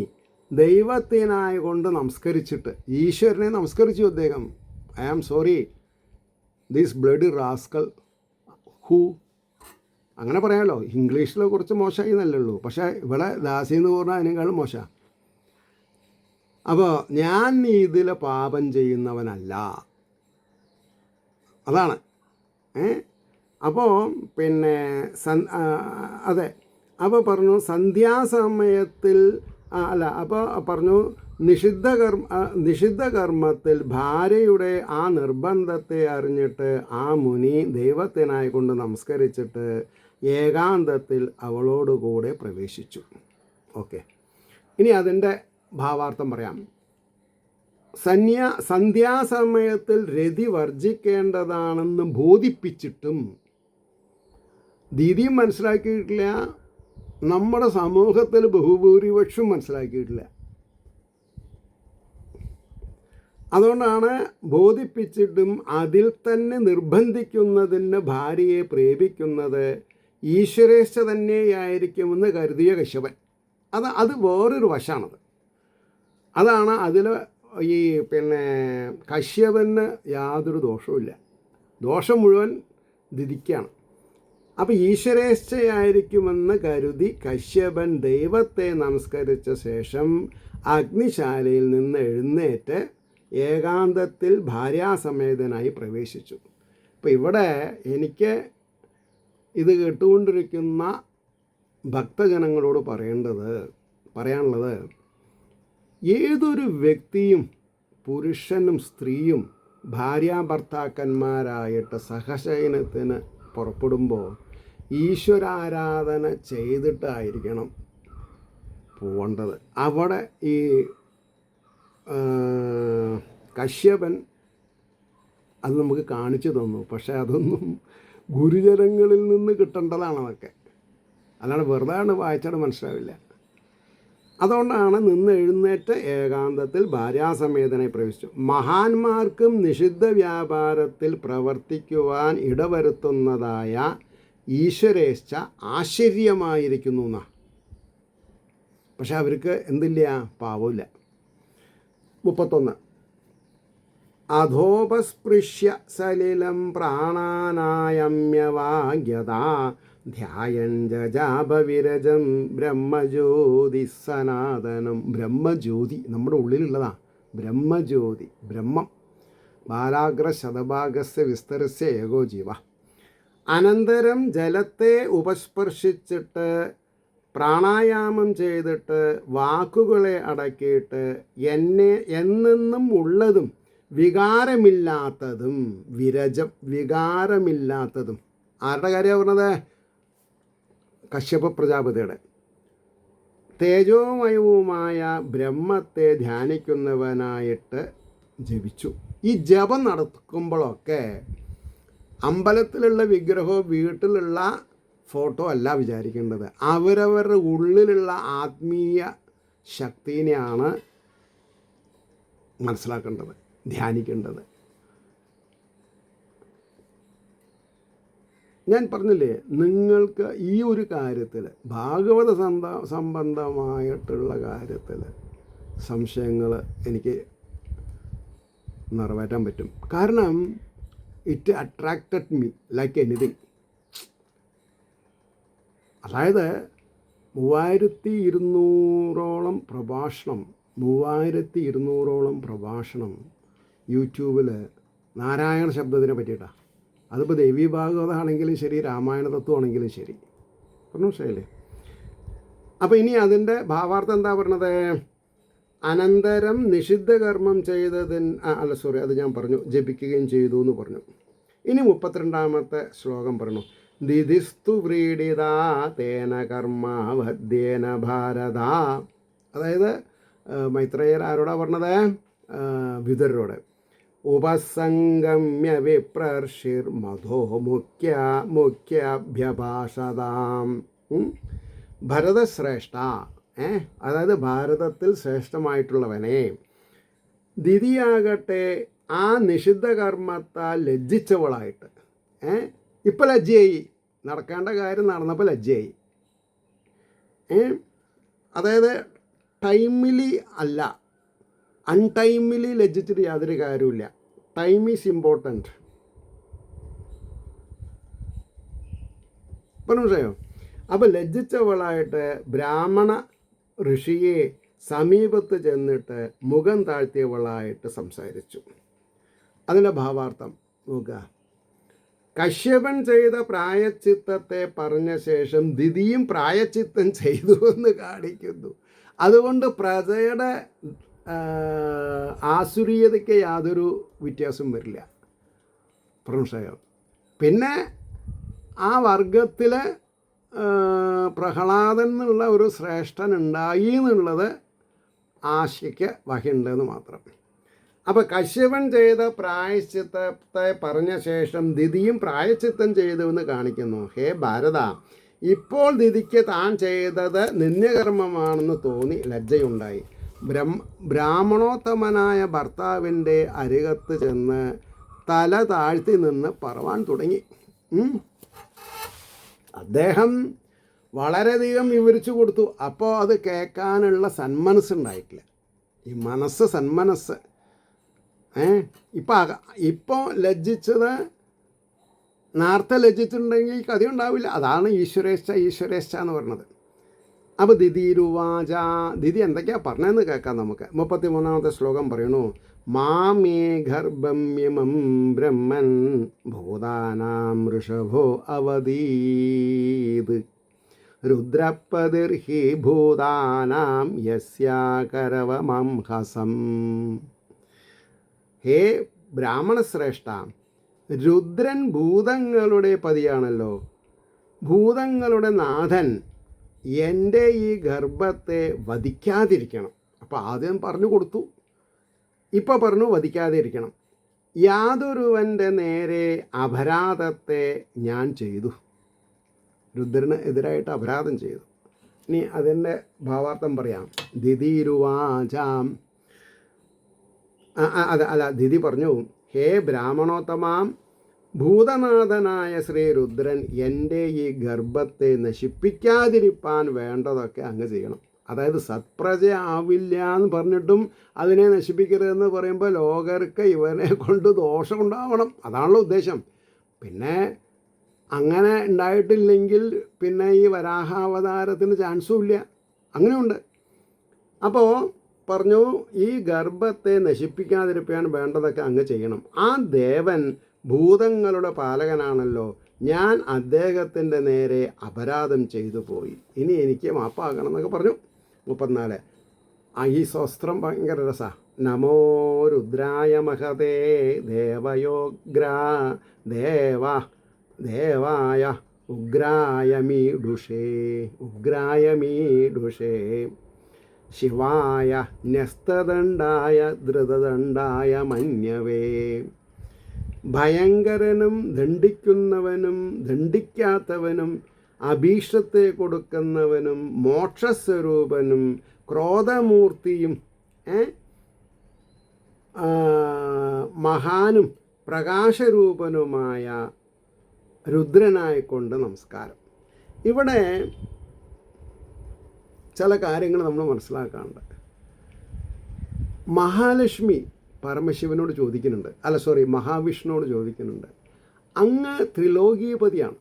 ദൈവത്തിനായ കൊണ്ട് നമസ്കരിച്ചിട്ട്, ഈശ്വരനെ നമസ്കരിച്ചു അദ്ദേഹം. I am sorry this bloody rascal who, അങ്ങനെ പറയാമല്ലോ. ഇംഗ്ലീഷിൽ കുറച്ച് മോശമായി എന്നല്ലേ ഉള്ളൂ, പക്ഷേ ഇവിടെ ദാസി എന്ന് പറഞ്ഞാൽ അതിനേക്കാളും മോശമാണ്. അപ്പോൾ ഞാൻ ഇതിൽ പാപം ചെയ്യുന്നവനല്ല, അതാണ്. അപ്പോൾ അതെ. അപ്പോൾ പറഞ്ഞു സന്ധ്യാസമയത്തിൽ അപ്പോൾ പറഞ്ഞു നിഷിദ്ധ കർമ്മത്തിൽ ഭാര്യയുടെ ആ നിർബന്ധത്തെ അറിഞ്ഞിട്ട് ആ മുനി ദൈവത്തിനായി കൊണ്ട് നമസ്കരിച്ചിട്ട് ഏകാന്തത്തിൽ അവളോടുകൂടെ പ്രവേശിച്ചു. ഓക്കെ. ഇനി അതിൻ്റെ ഭാവാർത്ഥം പറയാം. സന്ധ്യാസമയത്തിൽ രതി വർജിക്കേണ്ടതാണെന്ന് ബോധിപ്പിച്ചിട്ടും ദീദിയും മനസ്സിലാക്കിയിട്ടില്ല, നമ്മുടെ സമൂഹത്തിൽ ബഹുഭൂരിപക്ഷം മനസ്സിലാക്കിയിട്ടില്ല. അതുകൊണ്ടാണ് ബോധിപ്പിച്ചിട്ടും അതിൽ തന്നെ നിർബന്ധിക്കുന്നതിന് ഭാര്യയെ പ്രേമിക്കുന്നത് ഈശ്വരേച്ഛ തന്നെയായിരിക്കുമെന്ന് കരുതിയ കശ്യപൻ. അത് വേറൊരു വശമാണത്. അതാണ് അതിൽ ഈ കശ്യപന് യാതൊരു ദോഷവുമില്ല, ദോഷം മുഴുവൻ ദിതിക്കാണ്. അപ്പോൾ ഈശ്വരേച്ഛയായിരിക്കുമെന്ന് കരുതി കശ്യപൻ ദൈവത്തെ നമസ്കരിച്ച ശേഷം അഗ്നിശാലയിൽ നിന്ന് എഴുന്നേറ്റ് ഏകാന്തത്തിൽ ഭാര്യാസമേതനായി പ്രവേശിച്ചു. അപ്പോൾ ഇവിടെ എനിക്ക് ഇത് കേട്ടുകൊണ്ടിരിക്കുന്ന ഭക്തജനങ്ങളോട് പറയാനുള്ളത്, ഏതൊരു വ്യക്തിയും പുരുഷനും സ്ത്രീയും ഭാര്യാഭർത്താക്കന്മാരായിട്ട് സഹശയനത്തിന് പുറപ്പെടുമ്പോൾ ഈശ്വരാരാധന ചെയ്തിട്ടായിരിക്കണം പോവേണ്ടത്. അവിടെ ഈ കശ്യപൻ അത് നമുക്ക് കാണിച്ചു തന്നു. പക്ഷേ അതൊന്നും ഗുരുജനങ്ങളിൽ നിന്ന് കിട്ടേണ്ടതാണ് അതൊക്കെ, അല്ലാണ്ട് വെറുതെ വായിച്ചാൽ മനസ്സിലാവില്ല. അതുകൊണ്ടാണ് നിന്ന് എഴുന്നേറ്റ് ഏകാന്തത്തിൽ ഭാര്യാസമേതനായി പ്രവേശിച്ചു. മഹാന്മാർക്കും നിഷിദ്ധ വ്യാപാരത്തിൽ പ്രവർത്തിക്കുവാൻ ഇടവരുത്തുന്നതായ ഈശ്വരേച്ഛ ആശ്ചര്യമായിരിക്കുന്നു എന്നാ. പക്ഷെ അവർക്ക് എന്തില്ല, പാവമില്ല. 31. അധോപസ്പൃശ്യ സലിലം പ്രാണാനായമ്യവാഗ്യതാ ധ്യായൻ ജജാപവിരജം ബ്രഹ്മജ്യോതി സനാതനം. ബ്രഹ്മജ്യോതി നമ്മുടെ ഉള്ളിലുള്ളതാണ്. ബ്രഹ്മജ്യോതി, ബ്രഹ്മം. ബാലാഗ്ര ശതഭാഗസ്യ വിസ്തരസ്യ ഏകോ ജീവ. അനന്തരം ജലത്തെ ഉപസ്പർശിച്ചിട്ട് പ്രാണായാമം ചെയ്തിട്ട് വാക്കുകളെ അടക്കിയിട്ട് എന്നെന്നും ഉള്ളതും വികാരമില്ലാത്തതും വിരജം, വികാരമില്ലാത്തതും. ആരുടെ കാര്യമാണ് പറഞ്ഞത്? കശ്യപ പ്രജാപതിയുടെ. തേജോമയവുമായ ബ്രഹ്മത്തെ ധ്യാനിക്കുന്നവനായിട്ട് ജപിച്ചു. ഈ ജപം നടക്കുമ്പോഴൊക്കെ അമ്പലത്തിലുള്ള വിഗ്രഹവും വീട്ടിലുള്ള ഫോട്ടോ അല്ല വിചാരിക്കേണ്ടത്. അവരവരുടെ ഉള്ളിലുള്ള ആത്മീയ ശക്തിനെയാണ് മനസ്സിലാക്കേണ്ടത്, ധ്യാനിക്കേണ്ടത്. ഞാൻ പറഞ്ഞില്ലേ, നിങ്ങൾക്ക് ഈ ഒരു കാര്യത്തിൽ, ഭാഗവത സംബന്ധമായിട്ടുള്ള കാര്യത്തിൽ സംശയങ്ങൾ എനിക്ക് നിറവേറ്റാൻ പറ്റും. കാരണം it attracted me like anything. അതായത് 3200ഓളം പ്രഭാഷണം യൂട്യൂബിൽ നാരായണ ശബ്ദത്തിനെ പറ്റിയിട്ടാണ്. അതിപ്പോൾ ദേവീ ഭാഗവതമാണെങ്കിലും ശരി, രാമായണ തത്വമാണെങ്കിലും ശരി. പറഞ്ഞു മനസ്സിലായില്ലേ? അപ്പോൾ ഇനി അതിൻ്റെ ഭാവാർത്ഥം എന്താ പറഞ്ഞത്? അനന്തരം നിഷിദ്ധ കർമ്മം അത് ഞാൻ പറഞ്ഞു, ജപിക്കുകയും ചെയ്തു എന്ന് പറഞ്ഞു. ഇനി 32ാമത്തെ ശ്ലോകം പറഞ്ഞു. ദിദിസ്തു വ്രീഡിത തേന കർമാവദ്യേന ഭാരത. അതായത് മൈത്രേയർ ആരോടാ പറഞ്ഞത്? വിതുരരോട്. ഉപസംഗമ്യ വിപ്രർഷിർ മധോ മുഖ്യാഭ്യഭാഷതാം. ഭരതശ്രേഷ്ഠ, അതായത് ഭാരതത്തിൽ ശ്രേഷ്ഠമായിട്ടുള്ളവനെ. ദിതിയാകട്ടെ ആ നിഷിദ്ധ കർമ്മത്താൽ ലജ്ജിച്ചവളായിട്ട്. ഇപ്പം ലജ്ജയായി, നടക്കേണ്ട കാര്യം നടന്നപ്പോൾ ലജ്ജയായി. അതായത് ടൈമിലി അല്ല, അൺടൈമിലി ലജ്ജിച്ചിട്ട് യാതൊരു കാര്യമില്ല. Time is important. മനസ്സിലായോ? അപ്പോൾ ലജ്ജിച്ചവളായിട്ട് ബ്രാഹ്മണ ഋഷിയെ സമീപത്ത് ചെന്നിട്ട് മുഖം താഴ്ത്തിയവളായിട്ട് സംസാരിച്ചു. അതിൻ്റെ ഭാവാർത്ഥം നോക്കുക. കശ്യപൻ ചെയ്ത പ്രായച്ചിത്തത്തെ പറഞ്ഞ ശേഷം ദിതിയും പ്രായച്ചിത്തം ചെയ്തു എന്ന് കാണിക്കുന്നു. അതുകൊണ്ട് പ്രജയുടെ ആസുരീയതയ്ക്ക് യാതൊരു വ്യത്യാസം വരില്ല. മനസ്സിലായോ? പിന്നെ ആ വർഗത്തിൽ പ്രഹ്ലാദൻ എന്നുള്ള ഒരു ശ്രേഷ്ഠൻ ഉണ്ടായി എന്നുള്ളത് ആശയ്ക്ക് വകയുണ്ടെന്ന് മാത്രം. അപ്പോൾ കശ്യപൻ ചെയ്ത പ്രായശ്ചിത്തത്തെ പറഞ്ഞ ശേഷം ദിതിയും പ്രായശ്ചിത്തം ചെയ്തുവെന്ന് കാണിക്കുന്നു. ഹേ ഭാരത, ഇപ്പോൾ ദിതിക്ക് താൻ ചെയ്തത് നിന്ദ്യകർമ്മമാണെന്ന് തോന്നി ലജ്ജയുണ്ടായി. ബ്രാഹ്മണോത്തമനായ ഭർത്താവിൻ്റെ അരികത്ത് ചെന്ന് തല താഴ്ത്തി നിന്ന് പറവാൻ തുടങ്ങി. അദ്ദേഹം വളരെയധികം വിവരിച്ചു കൊടുത്തു. അപ്പോൾ അത് കേൾക്കാനുള്ള സന്മനസ്സുണ്ടായിട്ടില്ല. ഈ മനസ്സ് സന്മനസ്സ് ഇപ്പോൾ ലജ്ജിച്ചത് നേരത്തെ ലജ്ജിച്ചിട്ടുണ്ടെങ്കിൽ കഥ ഉണ്ടാവില്ല. അതാണ് ഈശ്വരേച്ഛ എന്ന് പറഞ്ഞത്. അപ്പോൾ ദിതിരുവാച, ദിതി എന്തൊക്കെയാണ് പറഞ്ഞതെന്ന് കേൾക്കാം നമുക്ക്. 33-ാമത്തെ ശ്ലോകം പറയണു. മാമേ ഗർഭമ്യമം ബ്രഹ്മൻ ഭൂതാനാം ഋഷഭോ അവധീത് രുദ്രപതിർഹി ഭൂതാനാം യസ്യാകരവമം ഹസം. ഹേ ബ്രാഹ്മണശ്രേഷ്ഠ, രുദ്രൻ ഭൂതങ്ങളുടെ പതിയാണല്ലോ, ഭൂതങ്ങളുടെ നാഥൻ എൻ്റെ ഈ ഗർഭത്തെ വധിക്കാതിരിക്കണം. അപ്പോൾ ആദ്യം പറഞ്ഞു കൊടുത്തു, ഇപ്പോൾ പറഞ്ഞു വധിക്കാതിരിക്കണം. യാതൊരുവൻ്റെ നേരെ അപരാധത്തെ ഞാൻ ചെയ്തു. രുദ്രന് എതിരായിട്ട് അപരാധം ചെയ്തു. ഇനി അതിൻ്റെ ഭാവാർത്ഥം പറയാം. ദിതിരുവാചാം, ദിതി പറഞ്ഞു, ഹേ ബ്രാഹ്മണോത്തമാം, ഭൂതനാഥനായ ശ്രീരുദ്രൻ എൻ്റെ ഈ ഗർഭത്തെ നശിപ്പിക്കാതിരിപ്പാൻ വേണ്ടതൊക്കെ അങ്ങ് ചെയ്യണം. അതായത് സത്പ്രജ ആവില്ല എന്ന് പറഞ്ഞിട്ടും അതിനെ നശിപ്പിക്കരുതെന്ന് പറയുമ്പോൾ ലോകർക്ക് ഇവനെ കൊണ്ട് ദോഷം ഉണ്ടാവണം, അതാണല്ലോ ഉദ്ദേശം. പിന്നെ അങ്ങനെ ഉണ്ടായിട്ടില്ലെങ്കിൽ പിന്നെ ഈ വരാഹാവതാരത്തിന് ചാൻസും ഇല്ല. അങ്ങനെയുണ്ട്. അപ്പോൾ പറഞ്ഞു, ഈ ഗർഭത്തെ നശിപ്പിക്കാതിരിക്കാൻ വേണ്ടതൊക്കെ അങ്ങ് ചെയ്യണം. ആ ദേവൻ ഭൂതങ്ങളുടെ പാലകനാണല്ലോ, ഞാൻ അദ്ദേഹത്തിൻ്റെ നേരെ അപരാധം ചെയ്തു പോയി, ഇനി എനിക്ക് മാപ്പാകണം എന്നൊക്കെ പറഞ്ഞു. 34. ഈ സ്വസ്ത്രം ഭയങ്കര രസമാണ്. നമോ രുദ്രായ മഹതേ ദേവായ ഉഗ്രായ മീഡുഷേ ശിവായ ന്യസ്തദണ്ഡായ ധൃതദണ്ഡായ മന്യവേ. ഭയങ്കരനും ദണ്ഡിക്കുന്നവനും ദണ്ഡിക്കാത്തവനും അഭീഷ്ടത്തെ കൊടുക്കുന്നവനും മോക്ഷസ്വരൂപനും ക്രോധമൂർത്തിയും മഹാനും പ്രകാശരൂപനുമായ രുദ്രനായിക്കൊണ്ട് നമസ്കാരം. ഇവിടെ ചില കാര്യങ്ങൾ നമ്മൾ മനസ്സിലാക്കാറുണ്ട്. മഹാലക്ഷ്മി പരമശിവനോട് ചോദിക്കുന്നുണ്ട്, മഹാവിഷ്ണുവോട് ചോദിക്കുന്നുണ്ട്, അങ്ങ് ത്രിലോകീപതിയാണ്,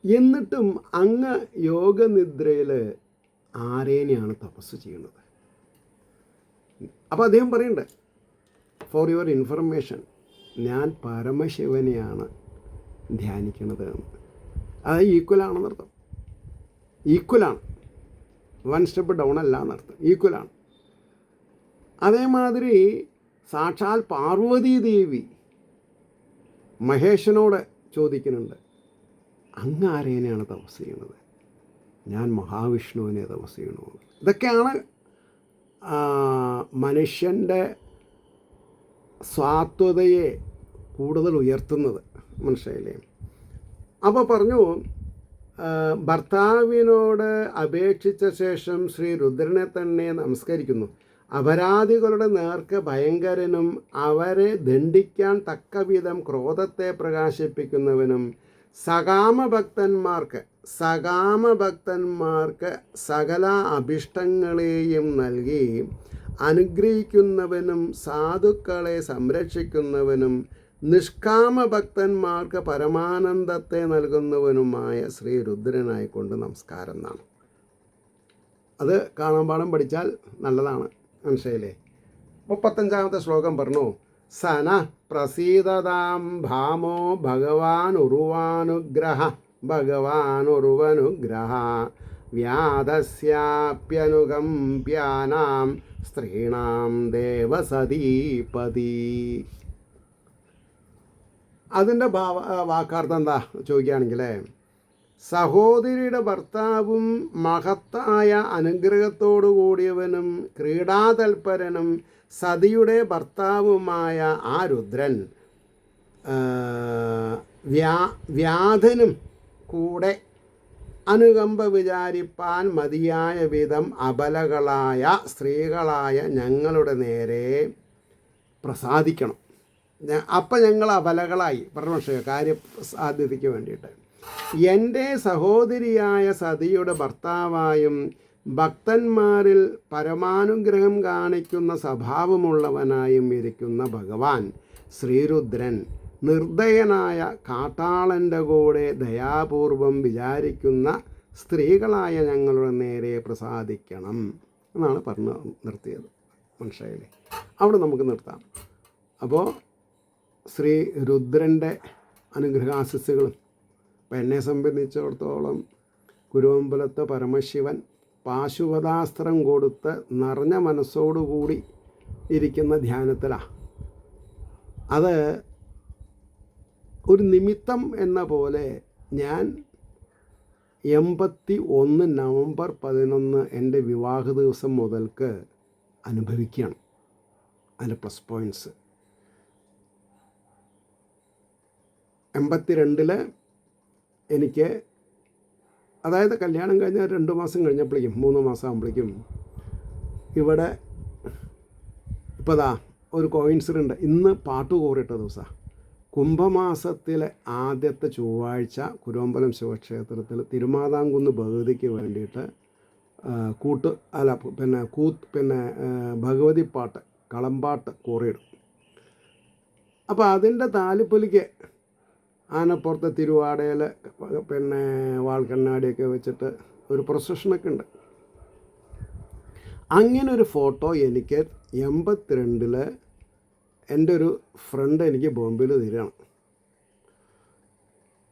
എന്നിട്ടും അങ്ങ് യോഗനിദ്രയിൽ ആരേനെയാണ് തപസ് ചെയ്യുന്നത്? അപ്പോൾ അദ്ദേഹം പറയുന്നുണ്ട്, ഫോർ യുവർ ഇൻഫർമേഷൻ, ഞാൻ പരമശിവനെയാണ് ധ്യാനിക്കുന്നത് എന്ന്. അത് ഈക്വലാണെന്നർത്ഥം. ഈക്വലാണ്, വൺ സ്റ്റെപ്പ് ഡൗൺ അല്ല എന്നർത്ഥം, ഈക്വലാണ്. അതേമാതിരി സാക്ഷാൽ പാർവതീദേവി മഹേശനോട് ചോദിക്കുന്നുണ്ട്, അങ്ങ് ആരേനെയാണ് തപസ് ചെയ്യുന്നത്? ഞാൻ മഹാവിഷ്ണുവിനെ തപസ് ചെയ്യണു. ഇതൊക്കെയാണ് മനുഷ്യൻ്റെ സ്വാത്വതയെ കൂടുതൽ ഉയർത്തുന്നത്, മനസ്സിലായില്ലേ? അപ്പോൾ പറഞ്ഞു, ഭർത്താവിനോട് അപേക്ഷിച്ച ശേഷം ശ്രീ രുദ്രനെ തന്നെ നമസ്കരിക്കുന്നു. അപരാധികളുടെ നേർക്ക് ഭയങ്കരനും അവരെ ദണ്ഡിക്കാൻ തക്കവിധം ക്രോധത്തെ പ്രകാശിപ്പിക്കുന്നവനും സകാമഭക്തന്മാർക്ക് സകല അഭിഷ്ടങ്ങളെയും നൽകി അനുഗ്രഹിക്കുന്നവനും സാധുക്കളെ സംരക്ഷിക്കുന്നവനും നിഷ്കാമഭക്തന്മാർക്ക് പരമാനന്ദത്തെ നൽകുന്നവനുമായ ശ്രീ രുദ്രനായിക്കൊണ്ട് നമസ്കാരം എന്നാണ്. അത് കാണാൻ പാഠം പഠിച്ചാൽ നല്ലതാണ്, മനസ്സിലായില്ലേ? 35-ാമത്തെ ശ്ലോകം പറഞ്ഞു, സന പ്രസീദതാം ഭാമോ ഭഗവാനുരുവനുഗ്രഹ വ്യാധസ്യാപ്യനുകമ്പ്യാനാം സ്ത്രീണാം ദേവസതീപതി. അതിൻ്റെ വാക്കാർത്ഥം എന്താ ചോദിക്കുകയാണെങ്കിൽ, സഹോദരിയുടെ ഭർത്താവും മഹത്തായ അനുഗ്രഹത്തോടു കൂടിയവനും ക്രീഡാതൽപരനും സതിയുടെ ഭർത്താവുമായ ആ രുദ്രൻ വ്യാധനും കൂടെ അനുകമ്പ വിചാരിപ്പാൻ മതിയായ വിധം അബലകളായ സ്ത്രീകളായ ഞങ്ങളുടെ നേരെ പ്രസാദിക്കണം. അപ്പം ഞങ്ങൾ അബലകളായി പരമേശ്വര കാര്യസാധ്യതയ്ക്ക് വേണ്ടിയിട്ട്. എൻ്റെ സഹോദരിയായ സതിയുടെ ഭർത്താവായും ഭക്തന്മാരിൽ പരമാനുഗ്രഹം കാണിക്കുന്ന സ്വഭാവമുള്ളവനായും ഇരിക്കുന്ന ഭഗവാൻ ശ്രീരുദ്രൻ നിർദ്ദയനായ കാട്ടാളൻ്റെ കൂടെ ദയാപൂർവം വിചാരിക്കുന്ന സ്ത്രീകളായ ഞങ്ങളുടെ നേരെ പ്രസാദിക്കണം എന്നാണ് പറഞ്ഞ് നിർത്തിയത്. മനസ്സിലായില്ലേ? അവിടെ നമുക്ക് നിർത്താം. അപ്പോൾ ശ്രീ രുദ്രൻ്റെ അനുഗ്രഹാശിസ്സുകളും ഇപ്പം എന്നെ സംബന്ധിച്ചിടത്തോളം കുരുവമ്പലത്തെ പരമശിവൻ പാശുപതാസ്ത്രം കൊടുത്ത് നിറഞ്ഞ മനസ്സോടുകൂടി ഇരിക്കുന്ന ധ്യാനത്തിലാണ്. അത് ഒരു നിമിത്തം എന്ന പോലെ ഞാൻ 81 നവംബർ 11 എൻ്റെ വിവാഹ ദിവസം മുതൽക്ക് അനുഭവിക്കുകയാണ് അതിൻ്റെ പ്ലസ് പോയിൻറ്റ്സ്. 82 എനിക്ക്, അതായത് കല്യാണം കഴിഞ്ഞ 2 മാസം കഴിഞ്ഞപ്പോഴേക്കും 3 മാസം ആകുമ്പോഴേക്കും ഇവിടെ ഇപ്പോൾ ഒരു കോയിൻസിഡൻ്റ്. ഇന്ന് പാട്ട് കോറിയിട്ട ദിവസമാണ്. കുംഭമാസത്തിലെ ആദ്യത്തെ ചൊവ്വാഴ്ച കുരുവമ്പലം ശിവക്ഷേത്രത്തിൽ തിരുമാതാംകുന്ന് ഭഗവതിക്ക് വേണ്ടിയിട്ട് ഭഗവതി പാട്ട് കളമ്പാട്ട് കോറിയിടും. അപ്പോൾ അതിൻ്റെ താലിപ്പൊലിക്ക് ആനപ്പുറത്തെ തിരുവാടയിൽ വാൾക്കണ്ണാടിയൊക്കെ വെച്ചിട്ട് ഒരു പ്രൊസഷനൊക്കെ ഉണ്ട്. അങ്ങനൊരു ഫോട്ടോ എനിക്ക് 82 എൻ്റെ ഒരു ഫ്രണ്ട് എനിക്ക് ബോംബെയിൽ തരികയാണ്.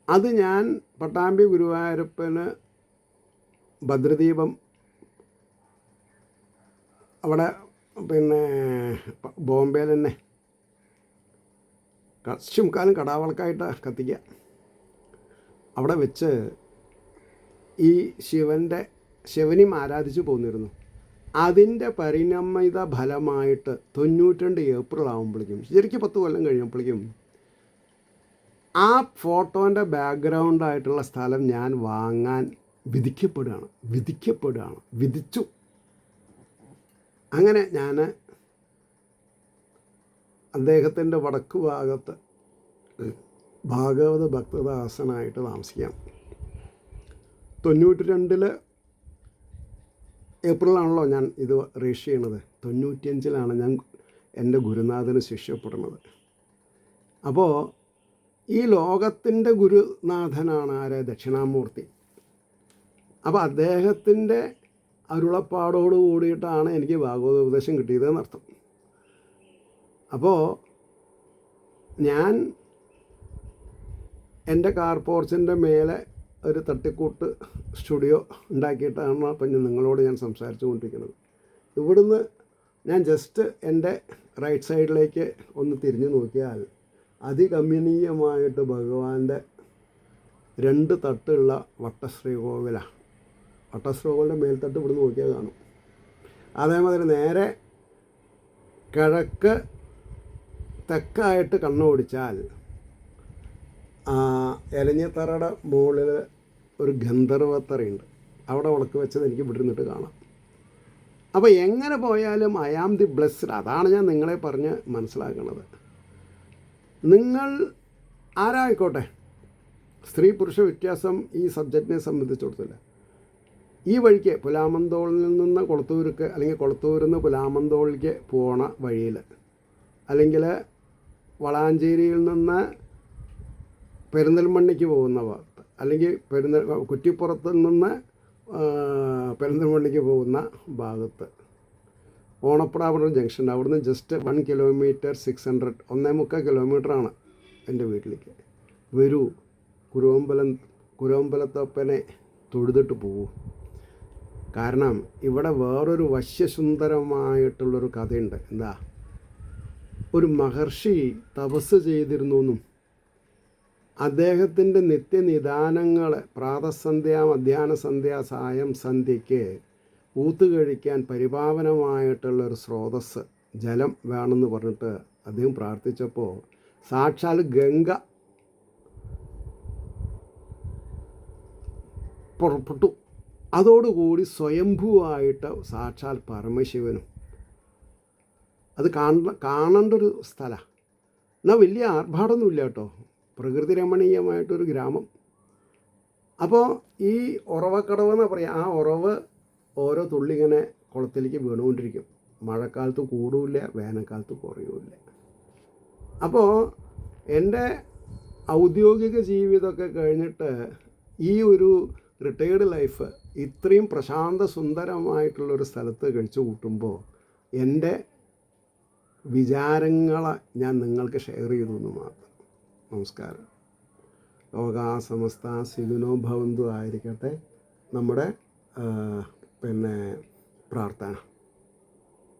അത് ഞാൻ പട്ടാമ്പി ഗുരുവായൂരപ്പന് ഭദ്രദീപം അവിടെ ബോംബെയിൽ തന്നെ കച്ചും കാലം കടാവളക്കായിട്ട് കത്തിക്കുക. അവിടെ വെച്ച് ഈ ശിവനെയും ആരാധിച്ചു പോന്നിരുന്നു. അതിൻ്റെ പരിണമിത ഫലമായിട്ട് 92 ഏപ്രിൽ ആകുമ്പോഴേക്കും, ശരിക്കും 10 കൊല്ലം കഴിയുമ്പോഴേക്കും, ആ ഫോട്ടോൻ്റെ ബാക്ക്ഗ്രൗണ്ടായിട്ടുള്ള സ്ഥലം ഞാൻ വാങ്ങാൻ വിധിച്ചു. അങ്ങനെ ഞാൻ അദ്ദേഹത്തിൻ്റെ വടക്ക് ഭാഗത്ത് ഭാഗവത ഭക്തദാസനായിട്ട് താമസിക്കാം. 92 ഏപ്രിലാണല്ലോ ഞാൻ ഇത് രജിസ്റ്റർ ചെയ്യണത്. 95 ഞാൻ എൻ്റെ ഗുരുനാഥന് ശിഷ്യപ്പെടുന്നത്. അപ്പോൾ ഈ ലോകത്തിൻ്റെ ഗുരുനാഥനാണ് ആര്? ദക്ഷിണാമൂർത്തി. അപ്പോൾ അദ്ദേഹത്തിൻ്റെ അരുളപ്പാടോട് കൂടിയിട്ടാണ് എനിക്ക് ഭാഗവതോപദേശം കിട്ടിയതെന്നർത്ഥം. അപ്പോൾ ഞാൻ എൻ്റെ കാർ പോർച്ചിൻ്റെ മേലെ ഒരു തട്ടിക്കൂട്ട് സ്റ്റുഡിയോ ഉണ്ടാക്കിയിട്ടാണ് അപ്പം നിങ്ങളോട് ഞാൻ സംസാരിച്ചു കൊണ്ടിരിക്കുന്നത്. ഇവിടുന്ന് ഞാൻ ജസ്റ്റ് എൻ്റെ റൈറ്റ് സൈഡിലേക്ക് ഒന്ന് തിരിഞ്ഞു നോക്കിയാൽ അതികമനീയമായിട്ട് ഭഗവാന്റെ 2 തട്ടുള്ള വട്ടശ്രീകോവിലാണ്. വട്ടശ്രീകോവിലിൻ്റെ മേൽത്തട്ട് ഇവിടുന്ന് നോക്കിയാൽ കാണും. അതേമാതിരി നേരെ കിഴക്ക് തെക്കായിട്ട് കണ്ണോടിച്ചാൽ എലഞ്ഞിത്തറയുടെ മുകളിൽ ഒരു ഗന്ധർവത്തറയുണ്ട്. അവിടെ വിളക്ക് വെച്ചത് എനിക്ക് ഇവിടെ നിന്നിട്ട് കാണാം. അപ്പോൾ എങ്ങനെ പോയാലും ഐ ആം ദി ബ്ലെസ്ഡ്. അതാണ് ഞാൻ നിങ്ങളെ പറഞ്ഞ് മനസ്സിലാക്കുന്നത്. നിങ്ങൾ ആരായിക്കോട്ടെ, സ്ത്രീ പുരുഷ വ്യത്യാസം ഈ സബ്ജക്റ്റിനെ സംബന്ധിച്ചിടത്തില്ല. ഈ വഴിക്ക് പുലാമന്തോളിൽ നിന്ന് കൊളത്തൂർക്ക്, അല്ലെങ്കിൽ കൊളത്തൂരിൽ നിന്ന് പുലാമന്തോളിലേക്ക് പോണ വഴിയിൽ, അല്ലെങ്കിൽ വളാഞ്ചേരിയിൽ നിന്ന് പെരിന്തൽമണ്ണയ്ക്ക് പോകുന്ന ഭാഗത്ത്, അല്ലെങ്കിൽ കുറ്റിപ്പുറത്ത് നിന്ന് പെരിന്തൽമണ്ണയ്ക്ക് പോകുന്ന ഭാഗത്ത് ഓണപ്പടാപുരം ജംഗ്ഷൻ, അവിടുന്ന് ജസ്റ്റ് 1 കിലോമീറ്റർ 600, 1.25 കിലോമീറ്ററാണ് എൻ്റെ വീട്ടിലേക്ക്. വരൂ, കുരുവമ്പലത്തപ്പനെ തൊഴുതിട്ട് പോകൂ. കാരണം ഇവിടെ വേറൊരു വശ്യസുന്ദരമായിട്ടുള്ളൊരു കഥയുണ്ട്. എന്താ? ഒരു മഹർഷി തപസ് ചെയ്തിരുന്നു എന്നും അദ്ദേഹത്തിൻ്റെ നിത്യനിദാനങ്ങൾ പ്രാതസന്ധ്യ മധ്യാഹ്ന സന്ധ്യ സായം സന്ധ്യയ്ക്ക് ഊത്തുകഴിക്കാൻ പരിപാവനമായിട്ടുള്ളൊരു സ്രോതസ്സ് ജലം വേണമെന്ന് പറഞ്ഞിട്ട് അദ്ദേഹം പ്രാർത്ഥിച്ചപ്പോൾ സാക്ഷാൽ ഗംഗ പുറപ്പെട്ടു. അതോടുകൂടി സ്വയംഭൂവായിട്ട് സാക്ഷാൽ പരമശിവനും. അത് കാണേണ്ട ഒരു സ്ഥലമാണ്. എന്നാൽ വലിയ ആർഭാടമൊന്നുമില്ല കേട്ടോ, പ്രകൃതി രമണീയമായിട്ടൊരു ഗ്രാമം. അപ്പോൾ ഈ ഉറവക്കടവ് എന്ന് പറയാം, ആ ഉറവ് ഓരോ തുള്ളി ഇങ്ങനെ കുളത്തിലേക്ക് വീണുകൊണ്ടിരിക്കും. മഴക്കാലത്ത് കൂടുമില്ല, വേനൽക്കാലത്ത് കുറയുമില്ല. അപ്പോൾ എൻ്റെ ഔദ്യോഗിക ജീവിതമൊക്കെ കഴിഞ്ഞിട്ട് ഈ ഒരു റിട്ടയേർഡ് ലൈഫ് ഇത്രയും പ്രശാന്ത സുന്ദരമായിട്ടുള്ളൊരു സ്ഥലത്ത് കഴിച്ചു കൂട്ടുമ്പോൾ എൻ്റെ വിചാരങ്ങളെ ഞാൻ നിങ്ങൾക്ക് ഷെയർ ചെയ്തു എന്ന് മാത്രം. നമസ്കാരം. ലോകാ സമസ്ത സുഖിനോ ഭവന്തു ആയിരിക്കട്ടെ നമ്മുടെ പ്രാർത്ഥന.